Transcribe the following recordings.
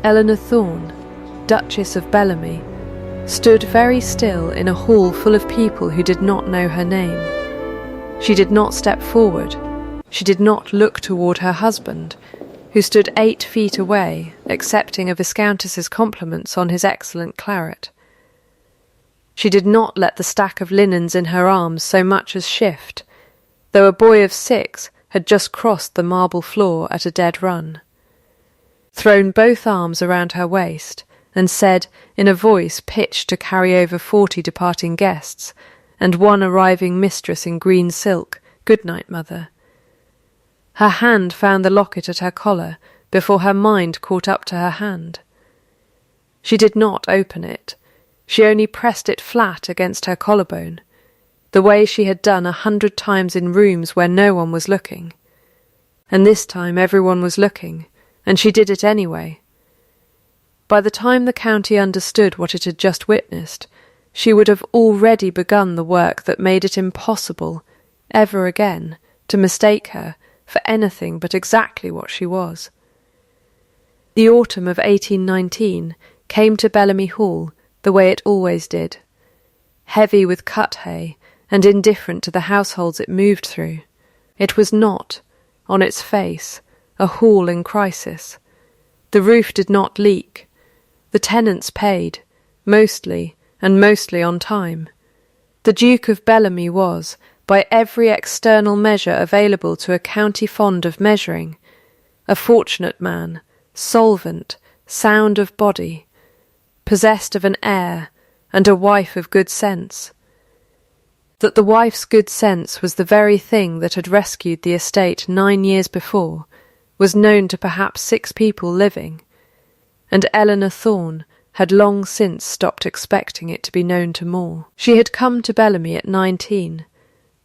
Eleanor Thorne, Duchess of Bellamy, stood very still in a hall full of people who did not know her name. She did not step forward. She did not look toward her husband, who stood 8 feet away, accepting a viscountess's compliments on his excellent claret. She did not let the stack of linens in her arms so much as shift, though a boy of 6 had just crossed the marble floor at a dead run. Thrown both arms around her waist, and said, in a voice pitched to carry over 40 departing guests, and one arriving mistress in green silk, "Good night, mother." Her hand found the locket at her collar before her mind caught up to her hand. She did not open it. She only pressed it flat against her collarbone, the way she had done 100 times in rooms where no one was looking. And this time everyone was looking, and she did it anyway. By the time the county understood what it had just witnessed, she would have already begun the work that made it impossible, ever again, to mistake her for anything but exactly what she was. The autumn of 1819 came to Bellamy Hall the way it always did, heavy with cut hay and indifferent to the households it moved through. It was not, on its face, a hall in crisis. The roof did not leak. The tenants paid, mostly, and mostly on time. The Duke of Bellamy was, by every external measure available to a county fond of measuring, a fortunate man, solvent, sound of body, possessed of an heir, and a wife of good sense. That the wife's good sense was the very thing that had rescued the estate 9 years before was known to perhaps 6 people living, and Eleanor Thorne had long since stopped expecting it to be known to more. She had come to Bellamy at 19,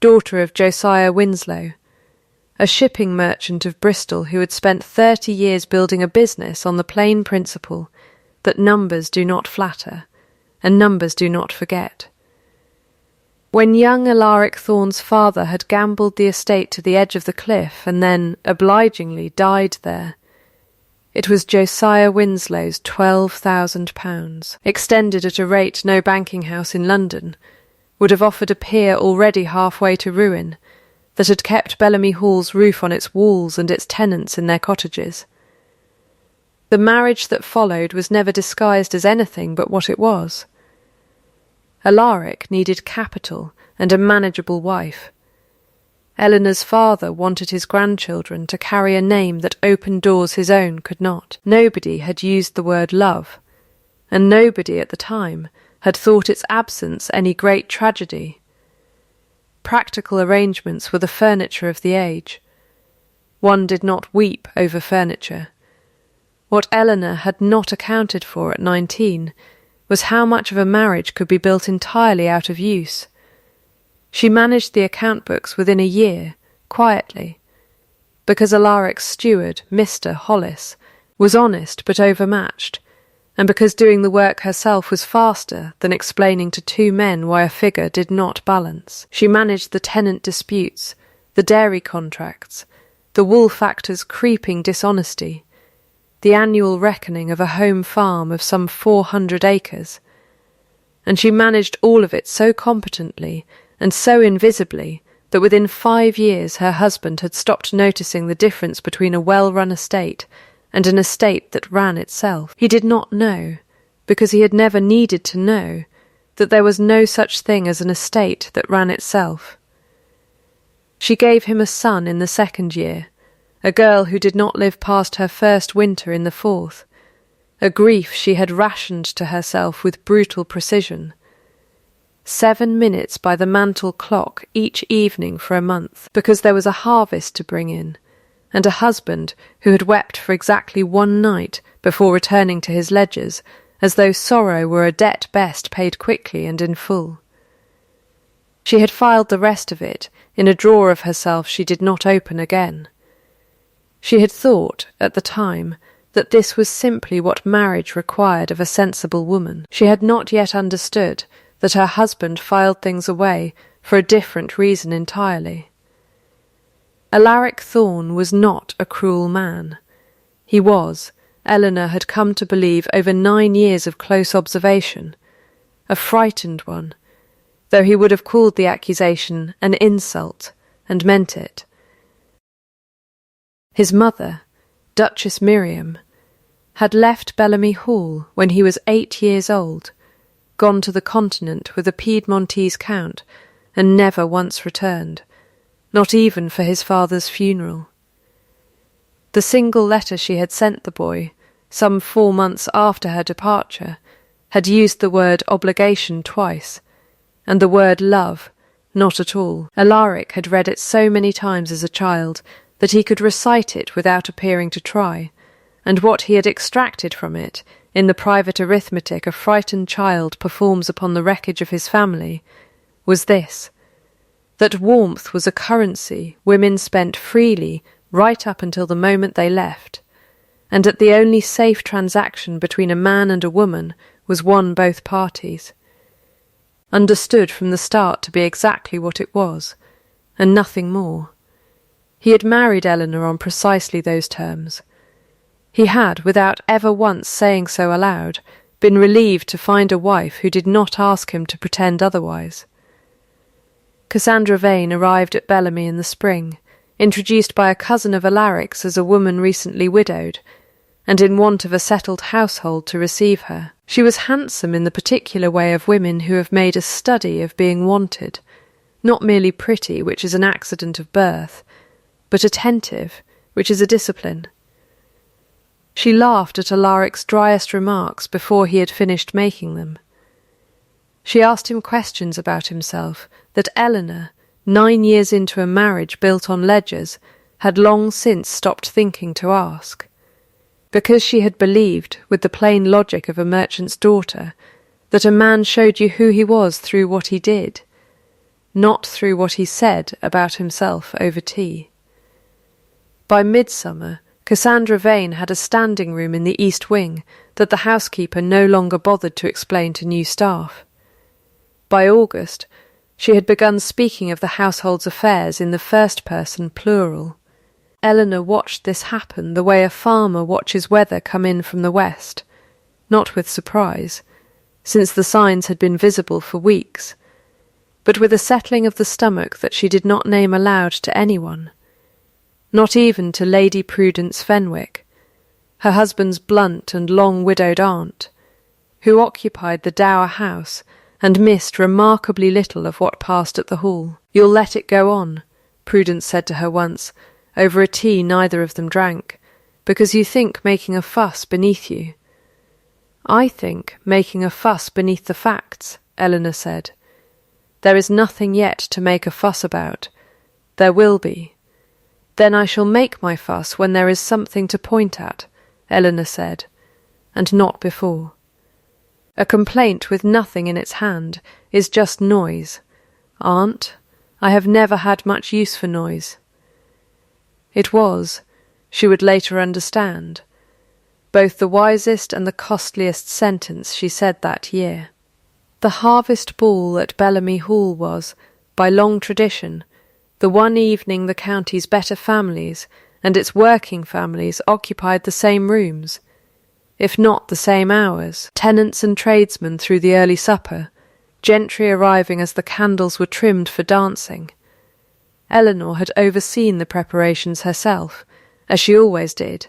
daughter of Josiah Winslow, a shipping merchant of Bristol who had spent 30 years building a business on the plain principle that numbers do not flatter, and numbers do not forget. When young Alaric Thorne's father had gambled the estate to the edge of the cliff and then, obligingly, died there, it was Josiah Winslow's £12,000, extended at a rate no banking house in London would have offered a peer already halfway to ruin, that had kept Bellamy Hall's roof on its walls and its tenants in their cottages. The marriage that followed was never disguised as anything but what it was. Alaric needed capital and a manageable wife. Eleanor's father wanted his grandchildren to carry a name that open doors his own could not. Nobody had used the word love, and nobody at the time had thought its absence any great tragedy. Practical arrangements were the furniture of the age. One did not weep over furniture. What Eleanor had not accounted for at 19 was how much of a marriage could be built entirely out of use. She managed the account books within a year, quietly, because Alaric's steward, Mr. Hollis, was honest but overmatched, and because doing the work herself was faster than explaining to 2 men why a figure did not balance. She managed the tenant disputes, the dairy contracts, the wool factor's creeping dishonesty, the annual reckoning of a home farm of some 400 acres, and she managed all of it so competently and so invisibly that within 5 years her husband had stopped noticing the difference between a well-run estate and an estate that ran itself. He did not know, because he had never needed to know, that there was no such thing as an estate that ran itself. She gave him a son in the 2nd year, a girl who did not live past her first winter in the 4th, a grief she had rationed to herself with brutal precision. 7 minutes by the mantel clock each evening for a month, because there was a harvest to bring in, and a husband who had wept for exactly 1 night before returning to his ledgers, as though sorrow were a debt best paid quickly and in full. She had filed the rest of it in a drawer of herself she did not open again. She had thought, at the time, that this was simply what marriage required of a sensible woman. She had not yet understood that her husband filed things away for a different reason entirely. Alaric Thorne was not a cruel man. He was, Eleanor had come to believe over 9 years of close observation, a frightened one, though he would have called the accusation an insult, and meant it. His mother, Duchess Miriam, had left Bellamy Hall when he was 8 years old, gone to the continent with a Piedmontese count, and never once returned, not even for his father's funeral. The single letter she had sent the boy, some 4 months after her departure, had used the word obligation twice, and the word love not at all. Alaric had read it so many times as a child that he could recite it without appearing to try, and what he had extracted from it, in the private arithmetic a frightened child performs upon the wreckage of his family, was this: that warmth was a currency women spent freely right up until the moment they left, and that the only safe transaction between a man and a woman was one both parties. Understood from the start to be exactly what it was, and nothing more. He had married Eleanor on precisely those terms. He had, without ever once saying so aloud, been relieved to find a wife who did not ask him to pretend otherwise. Cassandra Vane arrived at Bellamy in the spring, introduced by a cousin of Alaric's as a woman recently widowed, and in want of a settled household to receive her. She was handsome in the particular way of women who have made a study of being wanted, not merely pretty, which is an accident of birth, but attentive, which is a discipline. She laughed at Alaric's driest remarks before he had finished making them. She asked him questions about himself that Eleanor, 9 years into a marriage built on ledgers, had long since stopped thinking to ask. Because she had believed, with the plain logic of a merchant's daughter, that a man showed you who he was through what he did, not through what he said about himself over tea. By midsummer, Cassandra Vane had a standing room in the East Wing that the housekeeper no longer bothered to explain to new staff. By August, she had begun speaking of the household's affairs in the first-person plural. Eleanor watched this happen the way a farmer watches weather come in from the west, not with surprise, since the signs had been visible for weeks, but with a settling of the stomach that she did not name aloud to anyone, not even to Lady Prudence Fenwick, her husband's blunt and long-widowed aunt, who occupied the dower house and missed remarkably little of what passed at the Hall. "You'll let it go on," Prudence said to her once, over a tea neither of them drank, "because you think making a fuss beneath you." "I think making a fuss beneath the facts," Eleanor said. "There is nothing yet to make a fuss about. There will be. Then I shall make my fuss when there is something to point at," Eleanor said, "and not before. A complaint with nothing in its hand is just noise. Aunt, I have never had much use for noise." It was, she would later understand, both the wisest and the costliest sentence she said that year. The harvest ball at Bellamy Hall was, by long tradition, the one evening the county's better families and its working families occupied the same rooms, if not the same hours, tenants and tradesmen through the early supper, gentry arriving as the candles were trimmed for dancing. Eleanor had overseen the preparations herself, as she always did,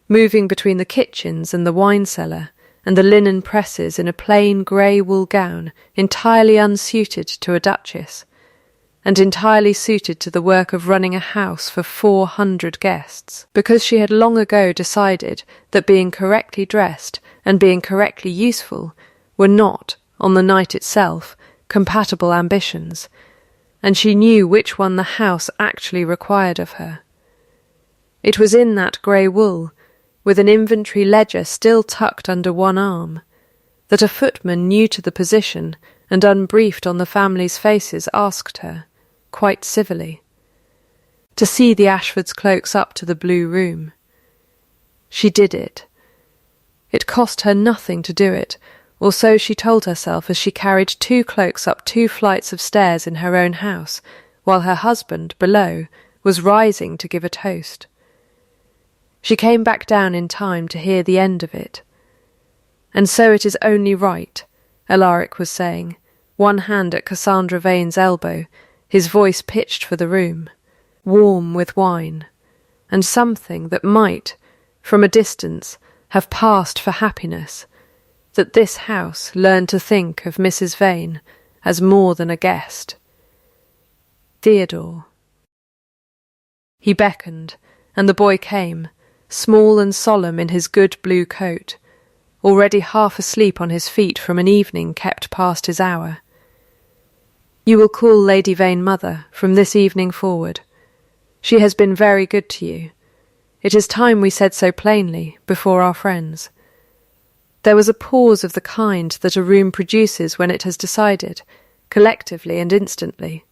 moving between the kitchens and the wine cellar and the linen presses in a plain grey wool gown entirely unsuited to a duchess, and entirely suited to the work of running a house for 400 guests, because she had long ago decided that being correctly dressed and being correctly useful were not, on the night itself, compatible ambitions, and she knew which one the house actually required of her. It was in that grey wool, with an inventory ledger still tucked under one arm, that a footman new to the position and unbriefed on the family's faces asked her, quite civilly, to see the Ashfords' cloaks up to the blue room. She did it. It cost her nothing to do it, or so she told herself as she carried 2 cloaks up 2 flights of stairs in her own house, while her husband, below, was rising to give a toast. She came back down in time to hear the end of it. "And so it is only right," Alaric was saying, one hand at Cassandra Vane's elbow, his voice pitched for the room, warm with wine, and something that might, from a distance, have passed for happiness, that this house learn to think of Mrs. Vane as more than a guest. Theodore. He beckoned, and the boy came, small and solemn in his good blue coat, already half asleep on his feet from an evening kept past his hour. "You will call Lady Vane mother from this evening forward. She has been very good to you. It is time we said so plainly, before our friends." There was a pause of the kind that a room produces when it has decided, collectively and instantly,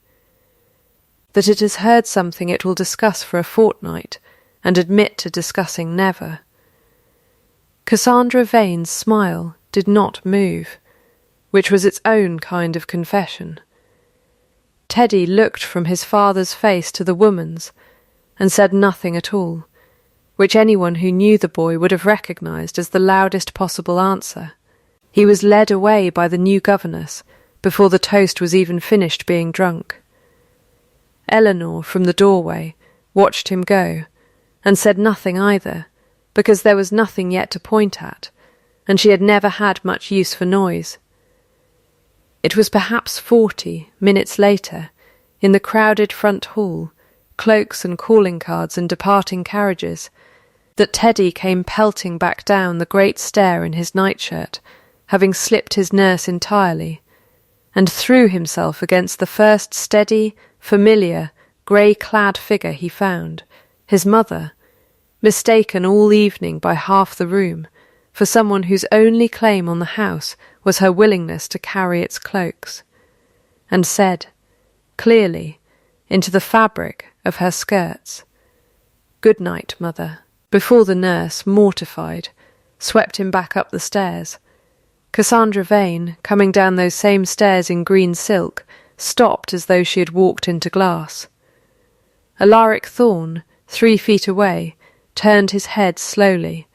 that it has heard something it will discuss for a fortnight, and admit to discussing never. Cassandra Vane's smile did not move, which was its own kind of confession. Teddy looked from his father's face to the woman's, and said nothing at all, which anyone who knew the boy would have recognised as the loudest possible answer. He was led away by the new governess before the toast was even finished being drunk. Eleanor, from the doorway, watched him go, and said nothing either, because there was nothing yet to point at, and she had never had much use for noise. It was perhaps 40 minutes later, in the crowded front hall, cloaks and calling cards and departing carriages, that Teddy came pelting back down the great stair in his nightshirt, having slipped his nurse entirely, and threw himself against the first steady, familiar, grey-clad figure he found, his mother, mistaken all evening by half the room for someone whose only claim on the house was her willingness to carry its cloaks, and said, clearly, into the fabric of her skirts, "Good night, mother," before the nurse, mortified, swept him back up the stairs. Cassandra Vane, coming down those same stairs in green silk, stopped as though she had walked into glass. Alaric Thorne, 3 feet away, turned his head slowly,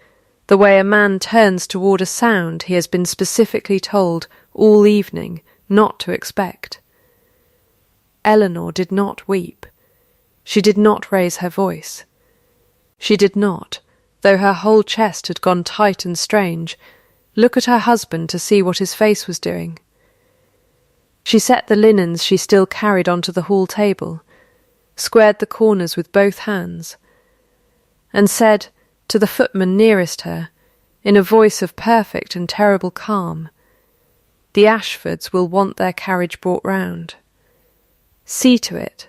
the way a man turns toward a sound he has been specifically told all evening not to expect. Eleanor did not weep. She did not raise her voice. She did not, though her whole chest had gone tight and strange, look at her husband to see what his face was doing. She set the linens she still carried onto the hall table, squared the corners with both hands, and said to the footman nearest her, in a voice of perfect and terrible calm, "The Ashfords will want their carriage brought round. See to it."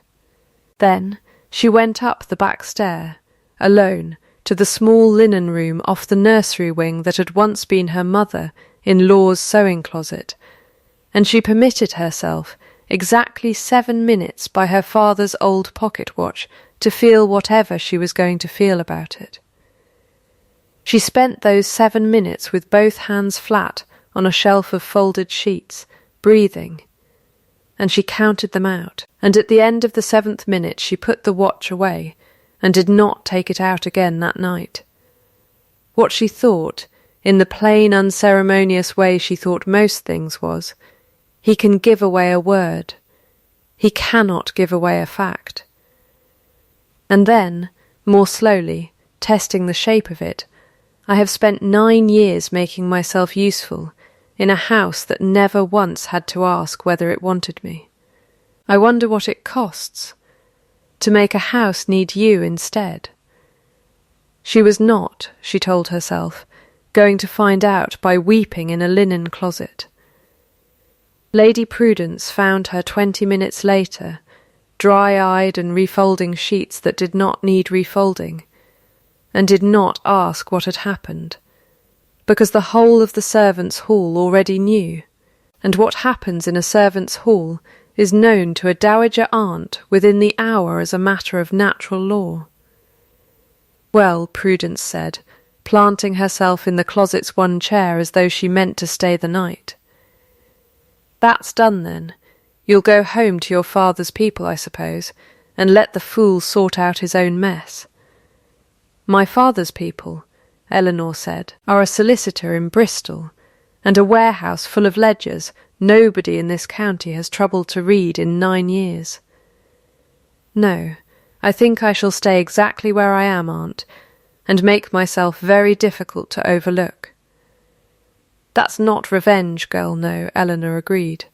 Then she went up the back stair, alone, to the small linen room off the nursery wing that had once been her mother-in-law's sewing closet, and she permitted herself exactly 7 minutes by her father's old pocket-watch to feel whatever she was going to feel about it. She spent those 7 minutes with both hands flat on a shelf of folded sheets, breathing, and she counted them out, and at the end of the 7th minute she put the watch away, and did not take it out again that night. What she thought, in the plain, unceremonious way she thought most things, was, he can give away a word. He cannot give away a fact. And then, more slowly, testing the shape of it, I have spent 9 years making myself useful in a house that never once had to ask whether it wanted me. I wonder what it costs to make a house need you instead. She was not, she told herself, going to find out by weeping in a linen closet. Lady Prudence found her 20 minutes later, dry-eyed and refolding sheets that did not need refolding, and did not ask what had happened, because the whole of the servants' hall already knew, and what happens in a servants' hall is known to a dowager aunt within the hour as a matter of natural law. Well, Prudence said, planting herself in the closet's one chair as though she meant to stay the night. That's done then. You'll go home to your father's people, I suppose, and let the fool sort out his own mess. My father's people, Eleanor said, are a solicitor in Bristol, and a warehouse full of ledgers nobody in this county has troubled to read in 9 years. No, I think I shall stay exactly where I am, Aunt, and make myself very difficult to overlook. That's not revenge, girl, no, Eleanor agreed.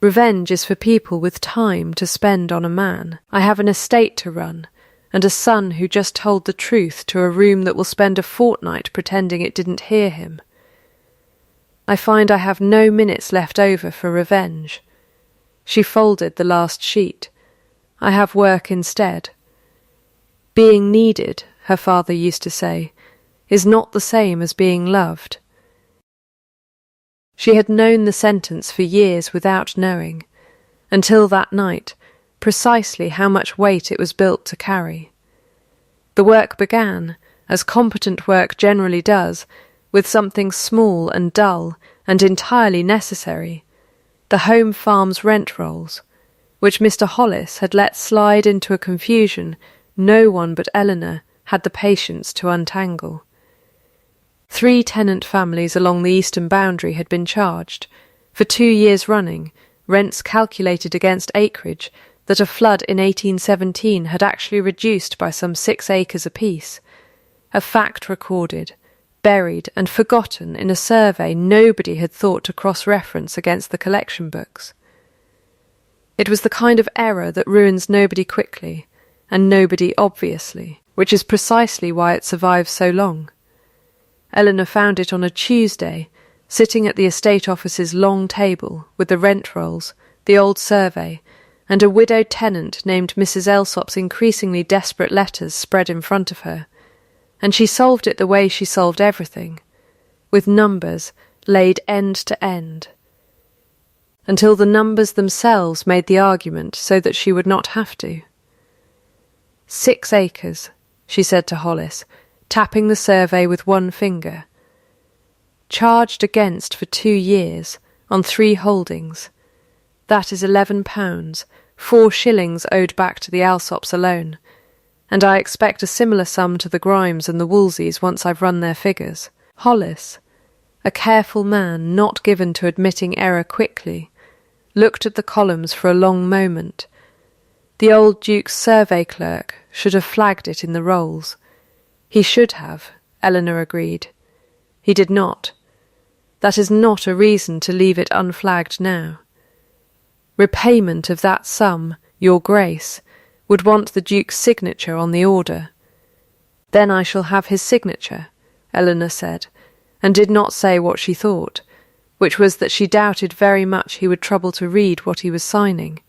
Revenge is for people with time to spend on a man. I have an estate to run, and a son who just told the truth to a room that will spend a fortnight pretending it didn't hear him. I find I have no minutes left over for revenge. She folded the last sheet. I have work instead. Being needed, her father used to say, is not the same as being loved. She had known the sentence for years without knowing, until that night, precisely how much weight it was built to carry. The work began, as competent work generally does, with something small and dull and entirely necessary, the home farm's rent rolls, which Mr. Hollis had let slide into a confusion no one but Eleanor had the patience to untangle. 3 tenant families along the eastern boundary had been charged, for 2 years running, rents calculated against acreage that a flood in 1817 had actually reduced by some 6 acres apiece, a fact recorded, buried and forgotten in a survey nobody had thought to cross-reference against the collection books. It was the kind of error that ruins nobody quickly, and nobody obviously, which is precisely why it survives so long. Eleanor found it on a Tuesday, sitting at the estate office's long table, with the rent rolls, the old survey, and a widowed tenant named Mrs. Elsop's increasingly desperate letters spread in front of her, and she solved it the way she solved everything, with numbers laid end to end, until the numbers themselves made the argument so that she would not have to. 6 acres, she said to Hollis, tapping the survey with one finger. Charged against for 2 years, on 3 holdings. That is £11, 4 shillings owed back to the Alsops alone, and I expect a similar sum to the Grimes and the Woolseys once I've run their figures. Hollis, a careful man not given to admitting error quickly, looked at the columns for a long moment. The old Duke's survey clerk should have flagged it in the rolls. He should have, Eleanor agreed. He did not. That is not a reason to leave it unflagged now. Repayment of that sum, your Grace, would want the Duke's signature on the order. Then I shall have his signature, Eleanor said, and did not say what she thought, which was that she doubted very much he would trouble to read what he was signing.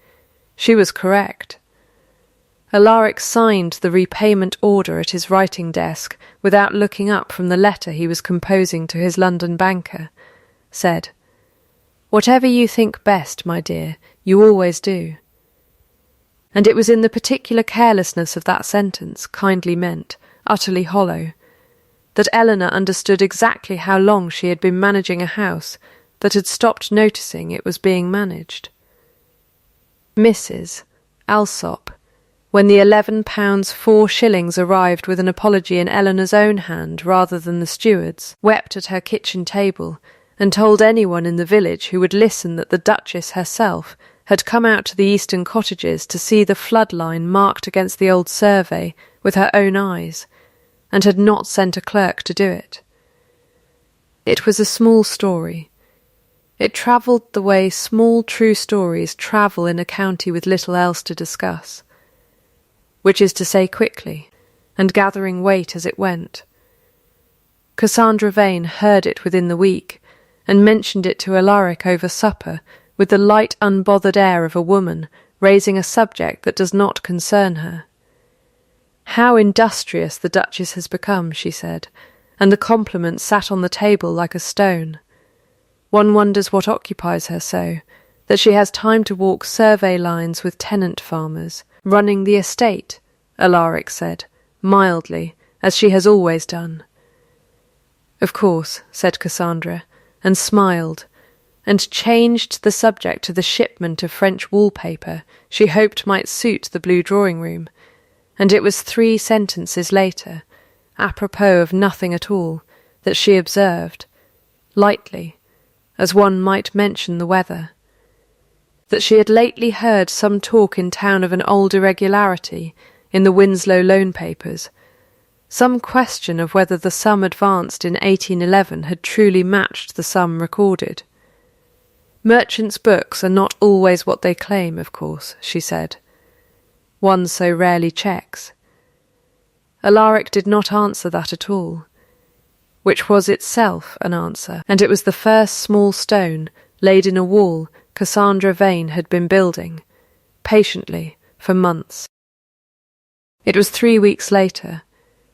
She was correct. Alaric signed the repayment order at his writing desk without looking up from the letter he was composing to his London banker, said, "Whatever you think best, my dear, you always do." And it was in the particular carelessness of that sentence, kindly meant, utterly hollow, that Eleanor understood exactly how long she had been managing a house that had stopped noticing it was being managed. Mrs. Alsop, when the £11 4 shillings arrived with an apology in Eleanor's own hand rather than the steward's, wept at her kitchen table and told anyone in the village who would listen that the Duchess herself had come out to the eastern cottages to see the flood line marked against the old survey with her own eyes, and had not sent a clerk to do it. It was a small story. It travelled the way small true stories travel in a county with little else to discuss, which is to say quickly, and gathering weight as it went. Cassandra Vane heard it within the week, and mentioned it to Alaric over supper with the light unbothered air of a woman raising a subject that does not concern her. "How industrious the Duchess has become," she said, and the compliment sat on the table like a stone. One wonders what occupies her so, that she has time to walk survey lines with tenant farmers, running the estate, Alaric said, mildly, as she has always done. "Of course," said Cassandra, and smiled, and changed the subject to the shipment of French wallpaper she hoped might suit the blue drawing-room, and it was 3 sentences later, apropos of nothing at all, that she observed, lightly, as one might mention the weather, that she had lately heard some talk in town of an old irregularity in the Winslow loan papers, some question of whether the sum advanced in 1811 had truly matched the sum recorded. Merchants' books are not always what they claim, of course, she said. One so rarely checks. Alaric did not answer that at all, which was itself an answer, and it was the first small stone laid in a wall Cassandra Vane had been building, patiently, for months. It was 3 weeks later,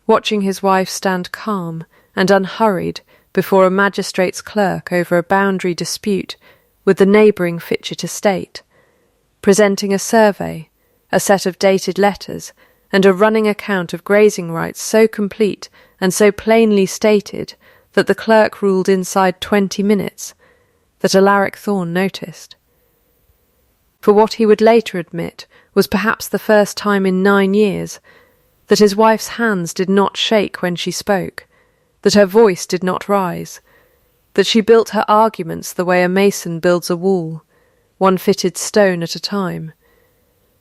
watching his wife stand calm and unhurried before a magistrate's clerk over a boundary dispute with the neighbouring Fitchett estate, presenting a survey, a set of dated letters, and a running account of grazing rights so complete and so plainly stated that the clerk ruled inside 20 minutes, that Alaric Thorne noticed. For what he would later admit was perhaps the first time in 9 years that his wife's hands did not shake when she spoke, that her voice did not rise, that she built her arguments the way a mason builds a wall, one fitted stone at a time,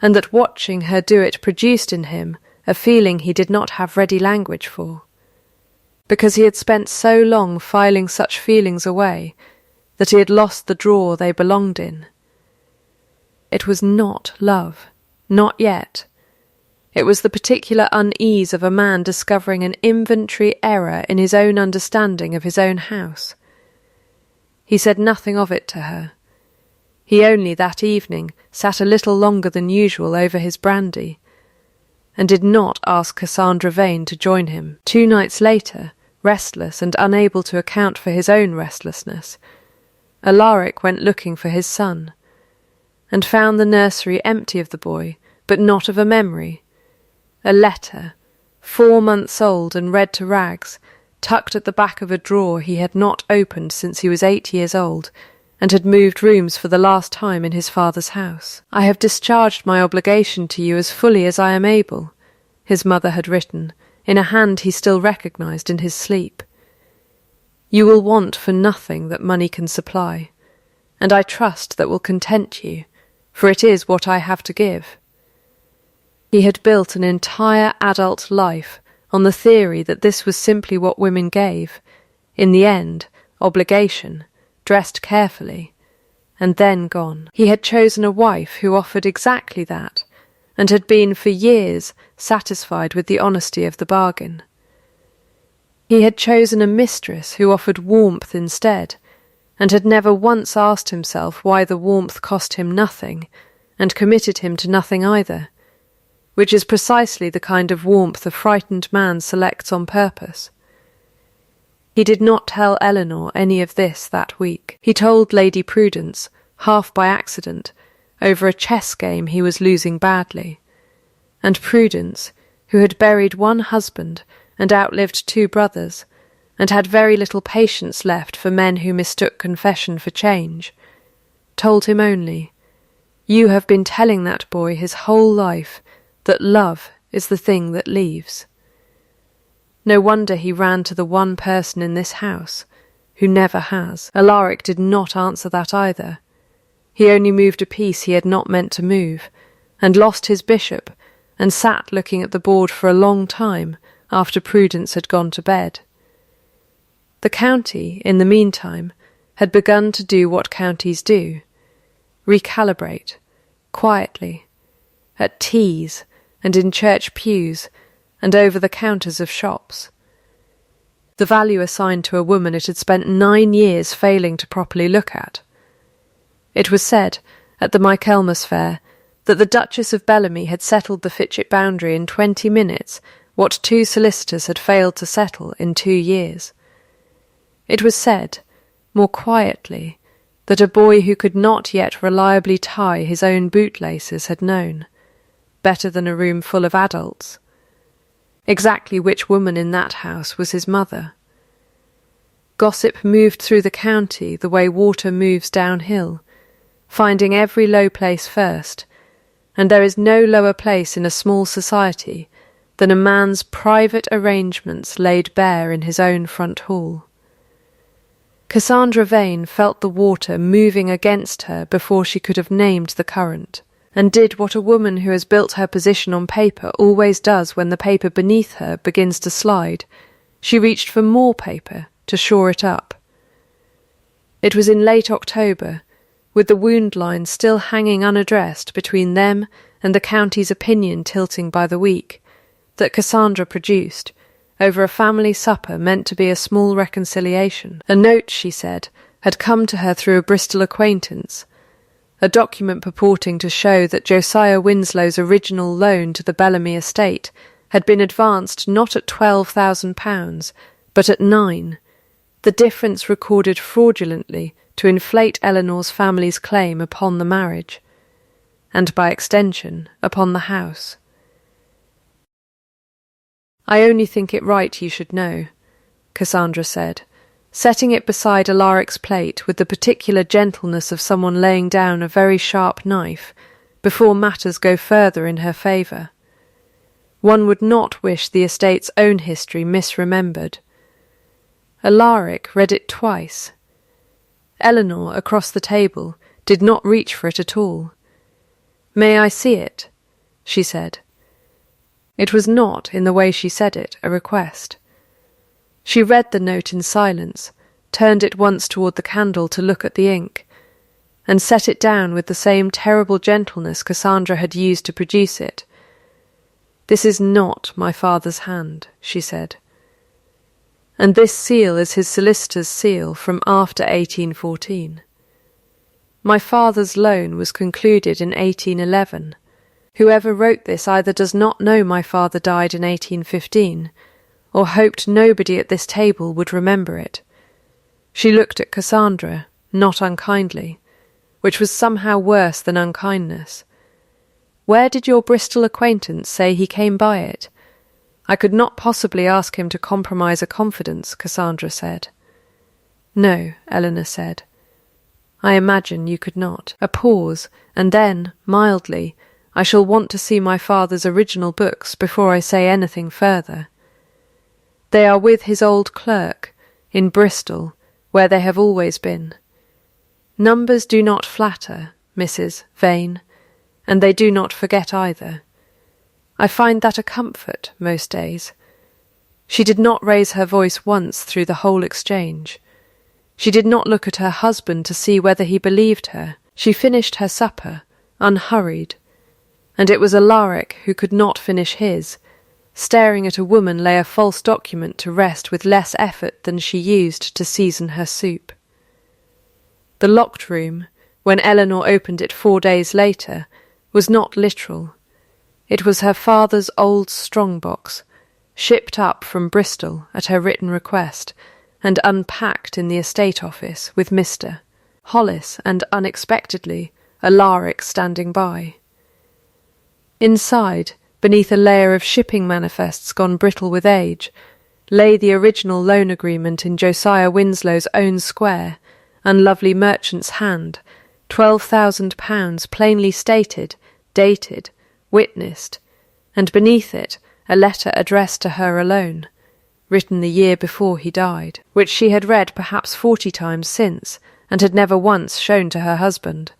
and that watching her do it produced in him a feeling he did not have ready language for, because he had spent so long filing such feelings away that he had lost the drawer they belonged in. It was not love, not yet. It was the particular unease of a man discovering an inventory error in his own understanding of his own house. He said nothing of it to her. He only that evening sat a little longer than usual over his brandy, and did not ask Cassandra Vane to join him. 2 nights later, restless and unable to account for his own restlessness, Alaric went looking for his son, and found the nursery empty of the boy, but not of a memory. A letter, 4 months old and red to rags, tucked at the back of a drawer he had not opened since he was 8 years old, and had moved rooms for the last time in his father's house. "I have discharged my obligation to you as fully as I am able," his mother had written, in a hand he still recognised in his sleep. "You will want for nothing that money can supply, and I trust that will content you, for it is what I have to give." He had built an entire adult life on the theory that this was simply what women gave, in the end, obligation, dressed carefully, and then gone. He had chosen a wife who offered exactly that, and had been for years satisfied with the honesty of the bargain. He had chosen a mistress who offered warmth instead, and had never once asked himself why the warmth cost him nothing, and committed him to nothing either, which is precisely the kind of warmth a frightened man selects on purpose. He did not tell Eleanor any of this that week. He told Lady Prudence, half by accident, over a chess game he was losing badly, and Prudence, who had buried 1 husband and outlived 2 brothers, and had very little patience left for men who mistook confession for change, told him only, "You have been telling that boy his whole life that love is the thing that leaves." No wonder he ran to the one person in this house who never has. Alaric did not answer that either. He only moved a piece he had not meant to move, and lost his bishop, and sat looking at the board for a long time after Prudence had gone to bed. The county, in the meantime, had begun to do what counties do, recalibrate, quietly, at teas and in church pews and over the counters of shops. The value assigned to a woman it had spent 9 years failing to properly look at. It was said, at the Michaelmas fair, that the Duchess of Bellamy had settled the Fitchett boundary in 20 minutes what 2 solicitors had failed to settle in 2 years. It was said, more quietly, that a boy who could not yet reliably tie his own bootlaces had known, better than a room full of adults, exactly which woman in that house was his mother. Gossip moved through the county the way water moves downhill, finding every low place first, and there is no lower place in a small society than a man's private arrangements laid bare in his own front hall. Cassandra Vane felt the water moving against her before she could have named the current, and did what a woman who has built her position on paper always does when the paper beneath her begins to slide. She reached for more paper to shore it up. It was in late October, with the wound line still hanging unaddressed between them and the county's opinion tilting by the week, that Cassandra produced, over a family supper meant to be a small reconciliation, a note, she said, had come to her through a Bristol acquaintance, a document purporting to show that Josiah Winslow's original loan to the Bellamy estate had been advanced not at £12,000, but at 9, the difference recorded fraudulently to inflate Eleanor's family's claim upon the marriage, and by extension upon the house. "I only think it right you should know," Cassandra said, setting it beside Alaric's plate with the particular gentleness of someone laying down a very sharp knife before matters go further in her favour. One would not wish the estate's own history misremembered. Alaric read it twice. Eleanor, across the table, did not reach for it at all. "May I see it?" she said. It was not, in the way she said it, a request. She read the note in silence, turned it once toward the candle to look at the ink, and set it down with the same terrible gentleness Cassandra had used to produce it. "This is not my father's hand," she said. "And this seal is his solicitor's seal from after 1814. My father's loan was concluded in 1811. Whoever wrote this either does not know my father died in 1815, or hoped nobody at this table would remember it." She looked at Cassandra, not unkindly, which was somehow worse than unkindness. "Where did your Bristol acquaintance say he came by it? I could not possibly ask him to compromise a confidence," Cassandra said. "No," Eleanor said. "I imagine you could not." A pause, and then, mildly, "I shall want to see my father's original books before I say anything further. They are with his old clerk, in Bristol, where they have always been. Numbers do not flatter, Mrs. Vane, and they do not forget either. I find that a comfort most days." She did not raise her voice once through the whole exchange. She did not look at her husband to see whether he believed her. She finished her supper, unhurried, and it was Alaric who could not finish his, staring at a woman lay a false document to rest with less effort than she used to season her soup. The locked room, when Eleanor opened it 4 days later, was not literal. It was her father's old strong-box, shipped up from Bristol at her written request, and unpacked in the estate office with Mr. Hollis and, unexpectedly, Alaric standing by. Inside, beneath a layer of shipping manifests gone brittle with age, lay the original loan agreement in Josiah Winslow's own square, unlovely merchant's hand, £12,000 plainly stated, dated, witnessed, and beneath it a letter addressed to her alone, written the year before he died, which she had read perhaps 40 times since, and had never once shown to her husband.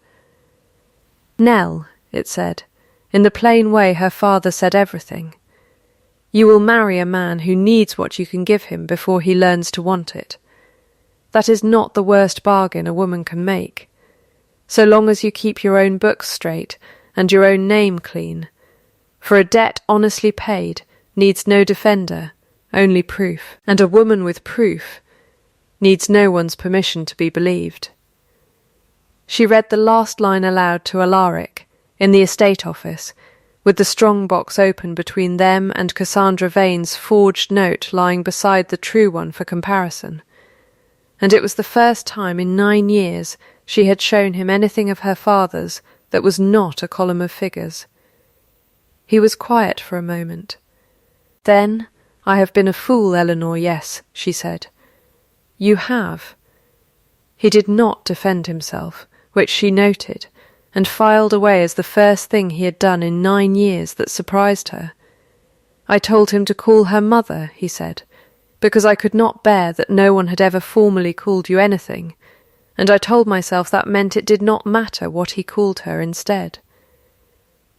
"Nell," it said, in the plain way her father said everything, "you will marry a man who needs what you can give him before he learns to want it. That is not the worst bargain a woman can make, so long as you keep your own books straight and your own name clean, for a debt honestly paid needs no defender, only proof, and a woman with proof needs no one's permission to be believed." She read the last line aloud to Alaric, in the estate office, with the strong box open between them and Cassandra Vane's forged note lying beside the true one for comparison, and it was the first time in 9 years she had shown him anything of her father's that was not a column of figures. He was quiet for a moment. Then, "I have been a fool, Eleanor, yes," she said. "You have." He did not defend himself, which she noted, and filed away as the first thing he had done in 9 years that surprised her. I told him to call her mother, he said, because I could not bear that no one had ever formally called you anything, and I told myself that meant it did not matter what he called her instead.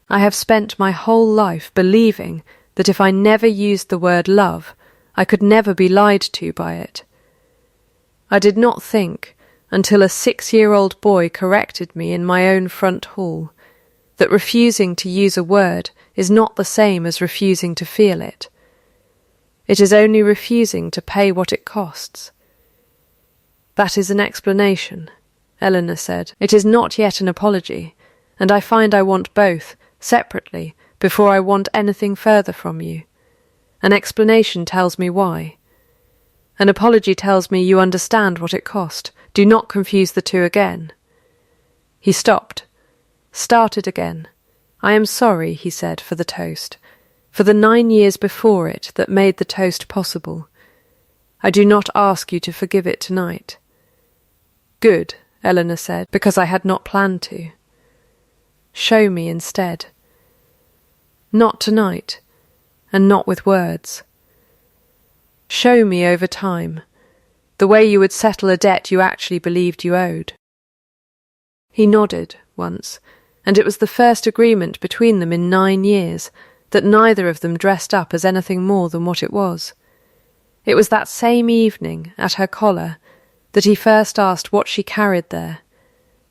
I have spent my whole life believing that if I never used the word love, I could never be lied to by it. I did not think, until a 6-year-old boy corrected me in my own front hall, that refusing to use a word is not the same as refusing to feel it. It is only refusing to pay what it costs. That is an explanation, Eleanor said. It is not yet an apology, and I find I want both, separately, before I want anything further from you. An explanation tells me why. An apology tells me you understand what it cost. Do not confuse the two again. He stopped, started again. I am sorry, he said, for the toast, for the 9 years before it that made the toast possible. I do not ask you to forgive it tonight. Good, Eleanor said, because I had not planned to. Show me instead. Not tonight, and not with words. Show me over time, the way you would settle a debt you actually believed you owed. He nodded once, and it was the first agreement between them in 9 years that neither of them dressed up as anything more than what it was. It was that same evening, at her collar, that he first asked what she carried there,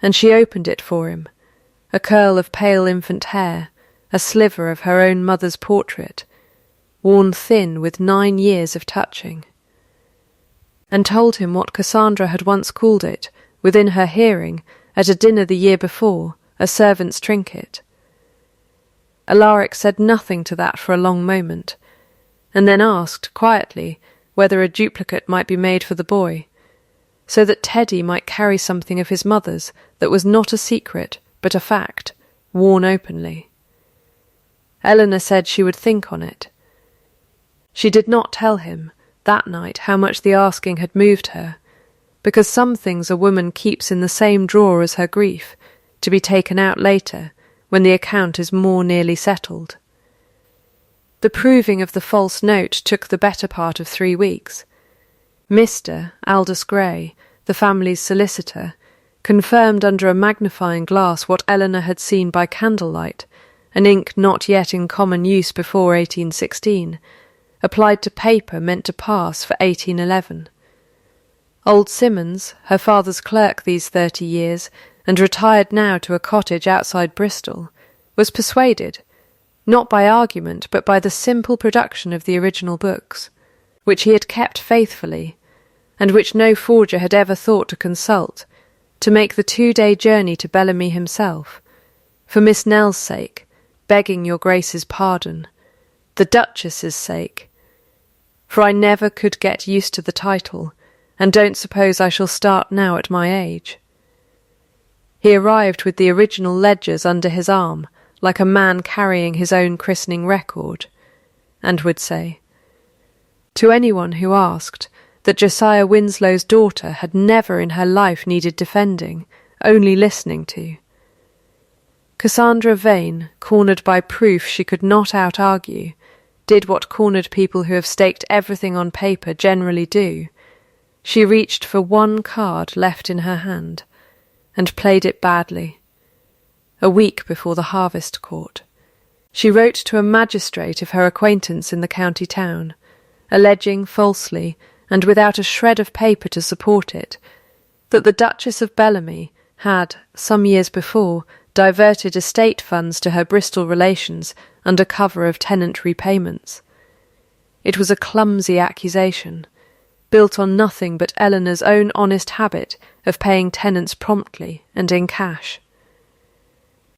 and she opened it for him, a curl of pale infant hair, a sliver of her own mother's portrait, worn thin with 9 years of touching, and told him what Cassandra had once called it, within her hearing, at a dinner the year before, a servant's trinket. Alaric said nothing to that for a long moment, and then asked, quietly, whether a duplicate might be made for the boy, so that Teddy might carry something of his mother's that was not a secret, but a fact, worn openly. Eleanor said she would think on it. She did not tell him, that night, how much the asking had moved her, because some things a woman keeps in the same drawer as her grief, to be taken out later, when the account is more nearly settled. The proving of the false note took the better part of 3 weeks. Mr. Aldous Gray, the family's solicitor, confirmed under a magnifying glass what Eleanor had seen by candlelight, an ink not yet in common use before 1816, applied to paper meant to pass for 1811. Old Simmons, her father's clerk these 30 years, and retired now to a cottage outside Bristol, was persuaded, not by argument but by the simple production of the original books, which he had kept faithfully, and which no forger had ever thought to consult, to make the 2-day journey to Bellamy himself, for Miss Nell's sake, begging your Grace's pardon, the Duchess's sake, for I never could get used to the title, and don't suppose I shall start now at my age. He arrived with the original ledgers under his arm, like a man carrying his own christening record, and would say, to anyone who asked, that Josiah Winslow's daughter had never in her life needed defending, only listening to. Cassandra Vane, cornered by proof she could not out-argue, did what cornered people who have staked everything on paper generally do. She reached for one card left in her hand, and played it badly. A week before the harvest court, she wrote to a magistrate of her acquaintance in the county town, alleging falsely, and without a shred of paper to support it, that the Duchess of Bellamy had, some years before, diverted estate funds to her Bristol relations under cover of tenant repayments. It was a clumsy accusation, built on nothing but Eleanor's own honest habit of paying tenants promptly and in cash.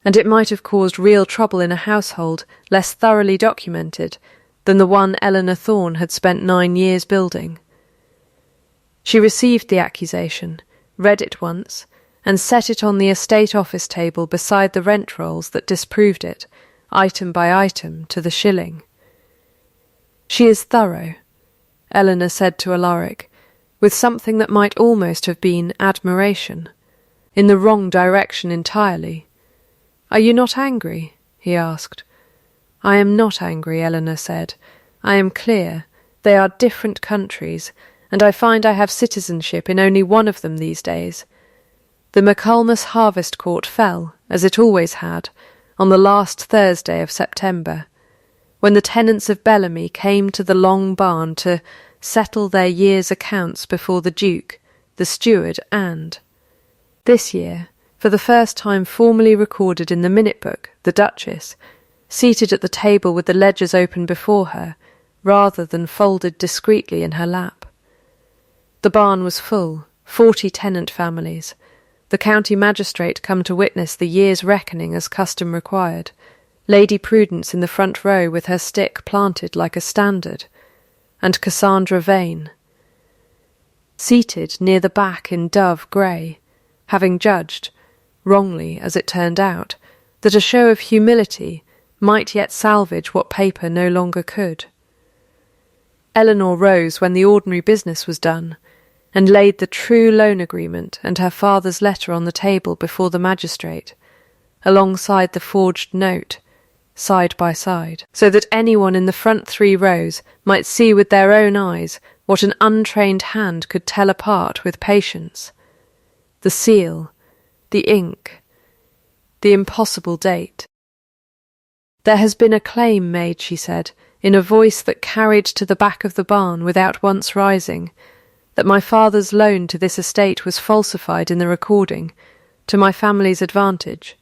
And it might have caused real trouble in a household less thoroughly documented than the one Eleanor Thorne had spent 9 years building. She received the accusation, read it once, and set it on the estate office table beside the rent rolls that disproved it, item by item, to the shilling. She is thorough, Eleanor said to Alaric, with something that might almost have been admiration, in the wrong direction entirely. Are you not angry? He asked. "I am not angry," Eleanor said. "I am clear. They are different countries, and I find I have citizenship in only one of them these days. The McCalmus Harvest Court fell, as it always had, on the last Thursday of September, when the tenants of Bellamy came to the long barn to settle their year's accounts before the Duke, the steward, and, this year, for the first time formally recorded in the minute-book, the Duchess, seated at the table with the ledgers open before her, rather than folded discreetly in her lap. The barn was full, 40 tenant families, the county magistrate come to witness the year's reckoning as custom required, Lady Prudence in the front row with her stick planted like a standard, and Cassandra Vane, seated near the back in dove grey, having judged, wrongly as it turned out, that a show of humility might yet salvage what paper no longer could. Eleanor rose when the ordinary business was done, and laid the true loan agreement and her father's letter on the table before the magistrate, alongside the forged note, side by side, so that anyone in the front 3 rows might see with their own eyes what an untrained hand could tell apart with patience. The seal, the ink, the impossible date. "There has been a claim made," she said, in a voice that carried to the back of the barn without once rising, "that my father's loan to this estate was falsified in the recording, to my family's advantage.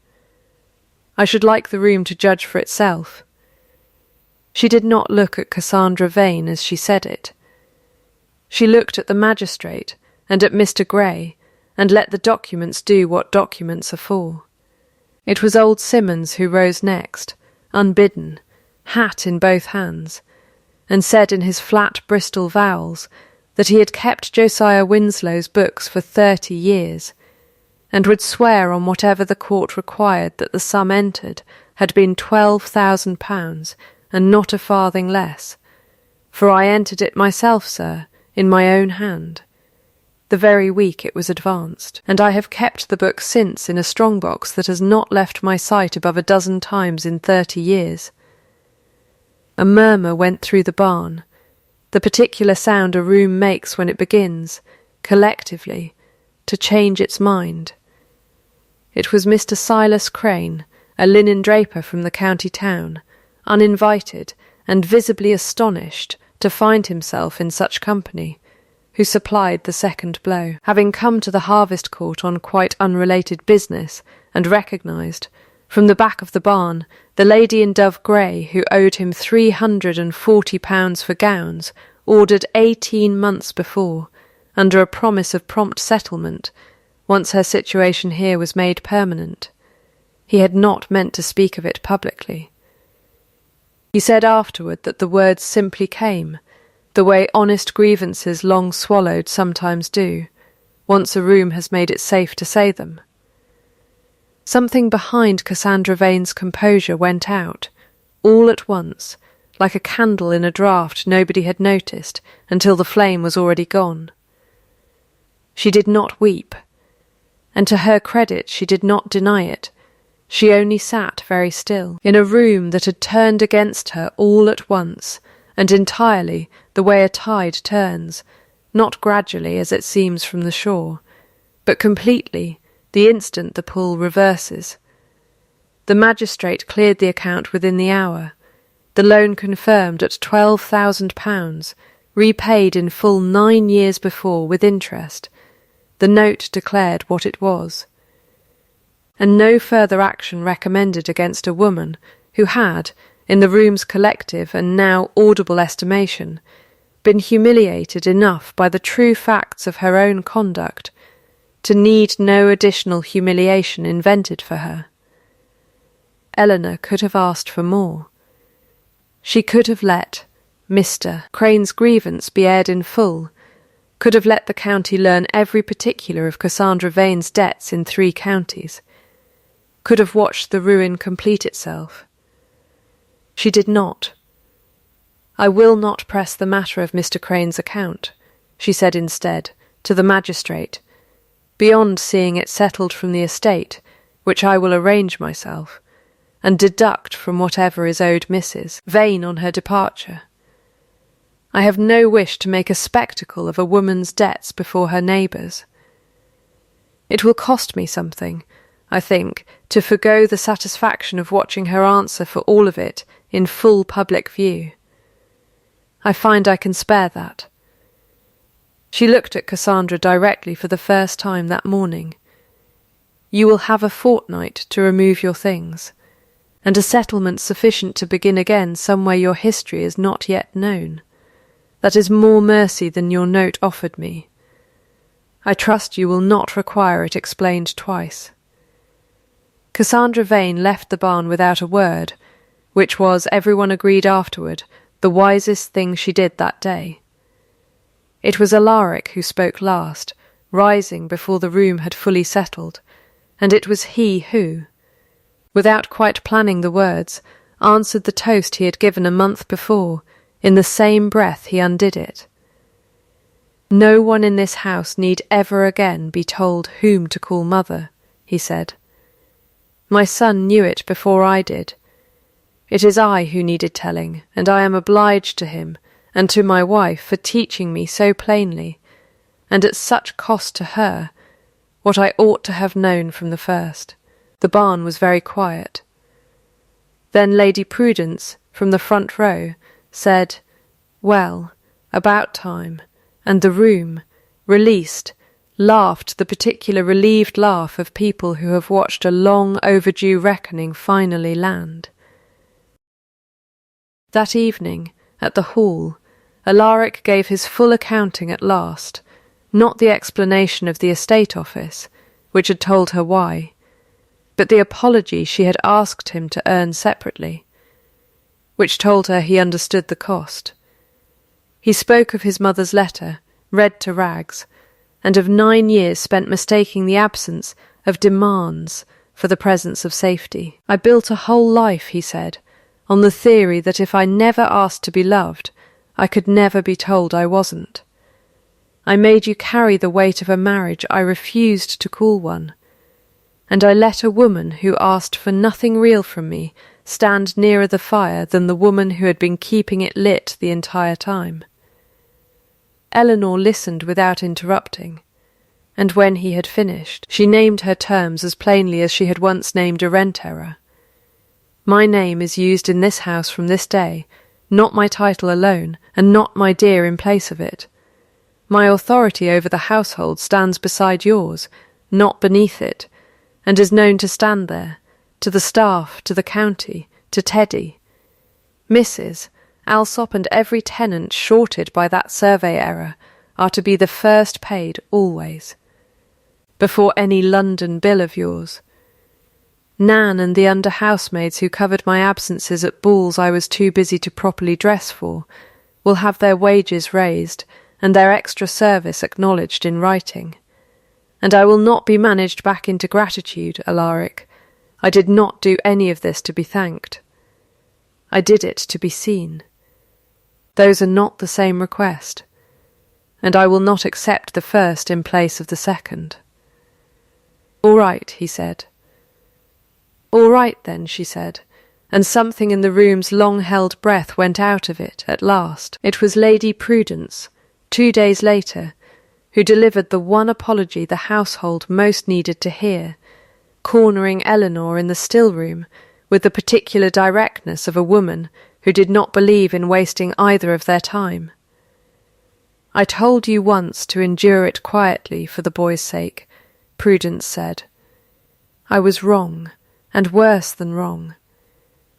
I should like the room to judge for itself." She did not look at Cassandra Vane as she said it. She looked at the magistrate and at Mr. Grey, and let the documents do what documents are for. It was old Simmons who rose next, unbidden, hat in both hands, and said in his flat Bristol vowels that he had kept Josiah Winslow's books for 30 years, and would swear on whatever the court required that the sum entered had been £12,000, and not a farthing less. "For I entered it myself, sir, in my own hand, the very week it was advanced, and I have kept the book since in a strong-box that has not left my sight above a dozen times in 30 years. A murmur went through the barn, the particular sound a room makes when it begins, collectively, to change its mind. It was Mr. Silas Crane, a linen draper from the county town, uninvited and visibly astonished to find himself in such company, who supplied the second blow, having come to the Harvest Court on quite unrelated business, and recognised, from the back of the barn, the lady in dove grey who owed him £340 for gowns, ordered 18 months before, under a promise of prompt settlement, once her situation here was made permanent. He had not meant to speak of it publicly. He said afterward that the words simply came, the way honest grievances long swallowed sometimes do, once a room has made it safe to say them. Something behind Cassandra Vane's composure went out, all at once, like a candle in a draught nobody had noticed until the flame was already gone. She did not weep, and to her credit she did not deny it. She only sat very still, in a room that had turned against her all at once, and entirely the way a tide turns, not gradually as it seems from the shore, but completely the instant the pull reverses. The magistrate cleared the account within the hour, the loan confirmed at £12,000, repaid in full 9 years before with interest. The note declared what it was. And no further action recommended against a woman who had, in the room's collective and now audible estimation, been humiliated enough by the true facts of her own conduct to need no additional humiliation invented for her. Eleanor could have asked for more. She could have let Mr. Crane's grievance be aired in full, could have let the county learn every particular of Cassandra Vane's debts in 3 counties, could have watched the ruin complete itself. She did not. "I will not press the matter of Mr. Crane's account," she said instead, to the magistrate, "beyond seeing it settled from the estate, which I will arrange myself, and deduct from whatever is owed Mrs. Vane on her departure. I have no wish to make a spectacle of a woman's debts before her neighbours. It will cost me something, I think, to forgo the satisfaction of watching her answer for all of it in full public view. I find I can spare that. She looked at Cassandra directly for the first time that morning. You will have a fortnight to remove your things, and a settlement sufficient to begin again somewhere your history is not yet known. That is more mercy than your note offered me. I trust you will not require it explained twice. Cassandra Vane left the barn without a word, which was, everyone agreed afterward, the wisest thing she did that day. It was Alaric who spoke last, rising before the room had fully settled, and it was he who, without quite planning the words, answered the toast he had given a month before. In the same breath he undid it. No one in this house need ever again be told whom to call mother, he said. My son knew it before I did. It is I who needed telling, and I am obliged to him and to my wife for teaching me so plainly, and at such cost to her, what I ought to have known from the first. The barn was very quiet. Then Lady Prudence, from the front row, said, Well, about time, and the room, released, laughed the particular relieved laugh of people who have watched a long overdue reckoning finally land. That evening, at the hall, Alaric gave his full accounting at last, not the explanation of the estate office, which had told her why, but the apology she had asked him to earn separately, which told her he understood the cost. He spoke of his mother's letter, read to Rags, and of 9 years spent mistaking the absence of demands for the presence of safety. I built a whole life, he said, on the theory that if I never asked to be loved, I could never be told I wasn't. I made you carry the weight of a marriage I refused to call one, and I let a woman who asked for nothing real from me stand nearer the fire than the woman who had been keeping it lit the entire time. Eleanor listened without interrupting, and when he had finished, she named her terms as plainly as she had once named a rent-error. My name is used in this house from this day, not my title alone, and not my dear in place of it. My authority over the household stands beside yours, not beneath it, and is known to stand there, to the staff, to the county, to Teddy. Mrs. Alsop and every tenant shorted by that survey error are to be the first paid always, before any London bill of yours. Nan and the under-housemaids who covered my absences at balls I was too busy to properly dress for will have their wages raised and their extra service acknowledged in writing. And I will not be managed back into gratitude, Alaric. I did not do any of this to be thanked. I did it to be seen. Those are not the same request, and I will not accept the first in place of the second. All right, he said. All right, then, she said, and something in the room's long-held breath went out of it at last. It was Lady Prudence, 2 days later, who delivered the one apology the household most needed to hear, cornering Eleanor in the still-room with the particular directness of a woman who did not believe in wasting either of their time. I told you once to endure it quietly for the boy's sake, Prudence said. I was wrong, and worse than wrong,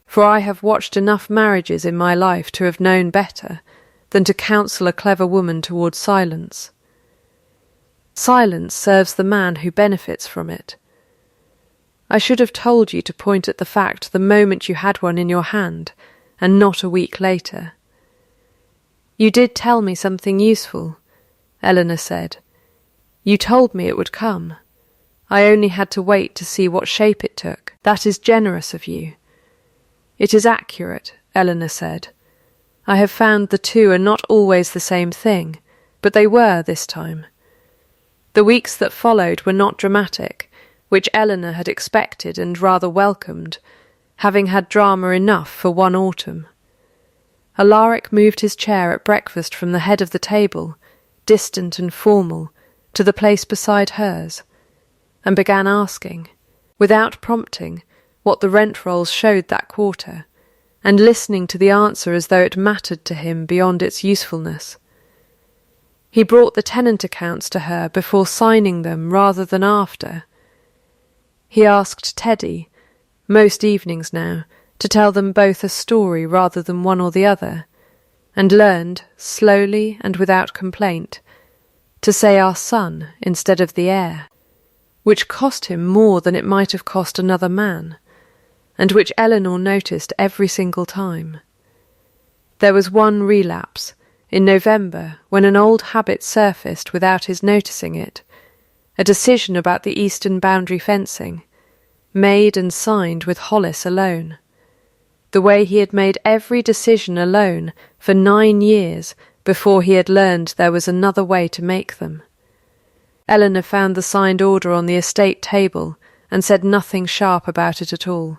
for I have watched enough marriages in my life to have known better than to counsel a clever woman towards silence. Silence serves the man who benefits from it. I should have told you to point at the fact the moment you had one in your hand, and not a week later. You did tell me something useful, Eleanor said. You told me it would come. I only had to wait to see what shape it took. That is generous of you. It is accurate, Eleanor said. I have found the two are not always the same thing, but they were this time. The weeks that followed were not dramatic, which Eleanor had expected and rather welcomed. having had drama enough for one autumn. Alaric moved his chair at breakfast from the head of the table, distant and formal, to the place beside hers, and began asking, without prompting, what the rent rolls showed that quarter, and listening to the answer as though it mattered to him beyond its usefulness. He brought the tenant accounts to her before signing them rather than after. He asked Teddy, most evenings now, to tell them both a story rather than one or the other, and learned, slowly and without complaint, to say our son instead of the heir, which cost him more than it might have cost another man, and which Eleanor noticed every single time. There was one relapse, in November, when an old habit surfaced without his noticing it, a decision about the eastern boundary fencing, made and signed with Hollis alone, the way he had made every decision alone for 9 years before he had learned there was another way to make them. Eleanor found the signed order on the estate table and said nothing sharp about it at all.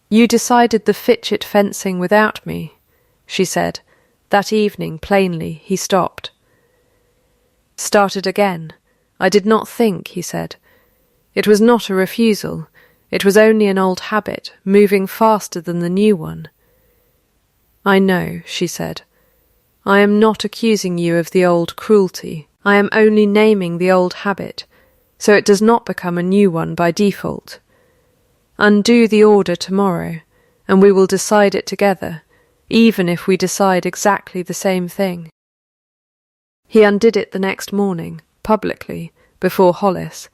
"You decided the Fitchett fencing without me," she said. That evening, plainly, he stopped. "Started again. I did not think," he said. "It was not a refusal. It was only an old habit, moving faster than the new one." "I know," she said. "I am not accusing you of the old cruelty. I am only naming the old habit, so it does not become a new one by default. Undo the order tomorrow, and we will decide it together, even if we decide exactly the same thing." He undid it the next morning, publicly, before Hollis,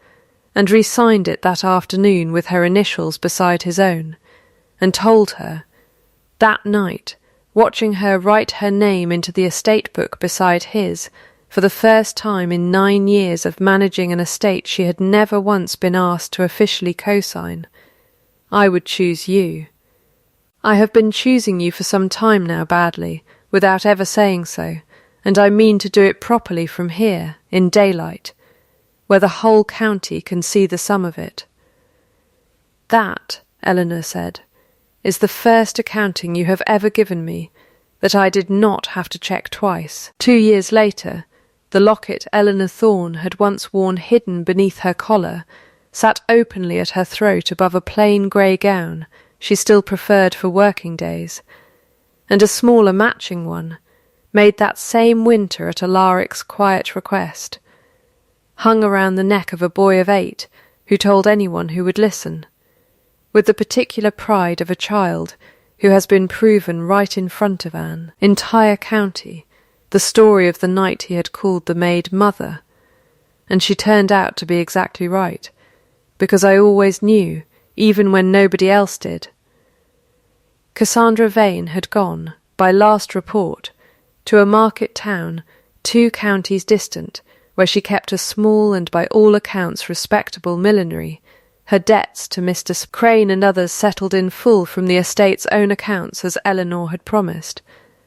and re-signed it that afternoon with her initials beside his own, and told her, that night, watching her write her name into the estate book beside his, for the first time in 9 years of managing an estate she had never once been asked to officially co-sign, "I would choose you. I have been choosing you for some time now badly, without ever saying so, and I mean to do it properly from here, in daylight, where the whole county can see the sum of it." "That," Eleanor said, "is the first accounting you have ever given me that I did not have to check twice." 2 years later, the locket Eleanor Thorne had once worn hidden beneath her collar sat openly at her throat above a plain grey gown she still preferred for working days, and a smaller matching one, made that same winter at Alaric's quiet request, hung around the neck of a boy of 8 who told anyone who would listen, with the particular pride of a child who has been proven right in front of an entire county the story of the night he had called the Maid mother, and she turned out to be exactly right, because I always knew, even when nobody else did. Cassandra Vane had gone, by last report, to a market town 2 counties distant, where she kept a small and by all accounts respectable millinery, her debts to Mr. Crane and others settled in full from the estate's own accounts as Eleanor had promised,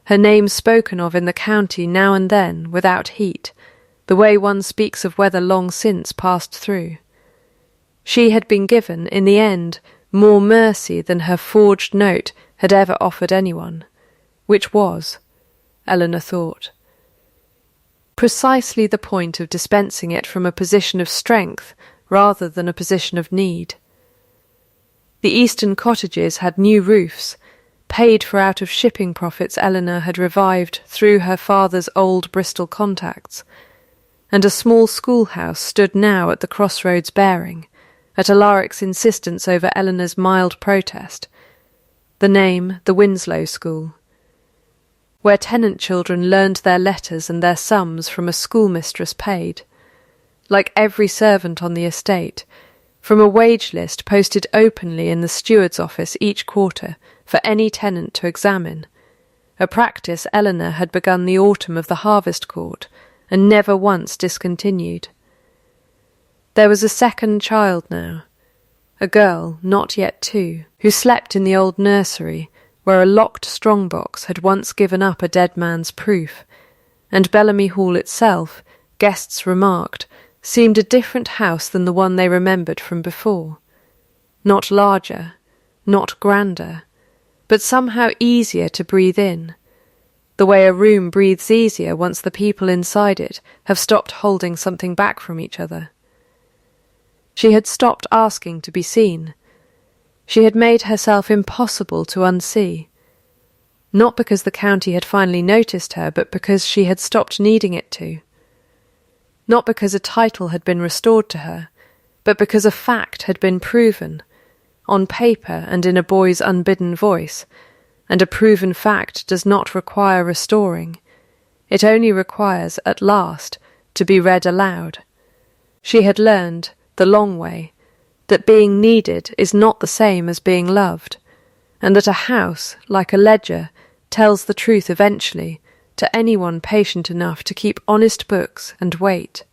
her name spoken of in the county now and then without heat, the way one speaks of weather long since passed through. She had been given, in the end, more mercy than her forged note had ever offered anyone, which was, Eleanor thought, precisely the point of dispensing it from a position of strength rather than a position of need. The eastern cottages had new roofs, paid for out of shipping profits Eleanor had revived through her father's old Bristol contacts, and a small schoolhouse stood now at the crossroads bearing, at Alaric's insistence over Eleanor's mild protest, the name the Winslow School, where tenant children learned their letters and their sums from a schoolmistress paid, like every servant on the estate, from a wage list posted openly in the steward's office each quarter for any tenant to examine, a practice Eleanor had begun the autumn of the harvest court and never once discontinued. There was a second child now, a girl, not yet 2, who slept in the old nursery where a locked strong-box had once given up a dead man's proof, and Bellamy Hall itself, guests remarked, seemed a different house than the one they remembered from before. Not larger, not grander, but somehow easier to breathe in, the way a room breathes easier once the people inside it have stopped holding something back from each other. She had stopped asking to be seen. She had made herself impossible to unsee, not because the county had finally noticed her, but because she had stopped needing it to. Not because a title had been restored to her, but because a fact had been proven, on paper and in a boy's unbidden voice, and a proven fact does not require restoring. It only requires, at last, to be read aloud. She had learned, the long way, that being needed is not the same as being loved, and that a house, like a ledger, tells the truth eventually to anyone patient enough to keep honest books and wait.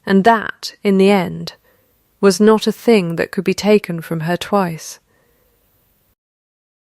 And that, in the end, was not a thing that could be taken from her twice.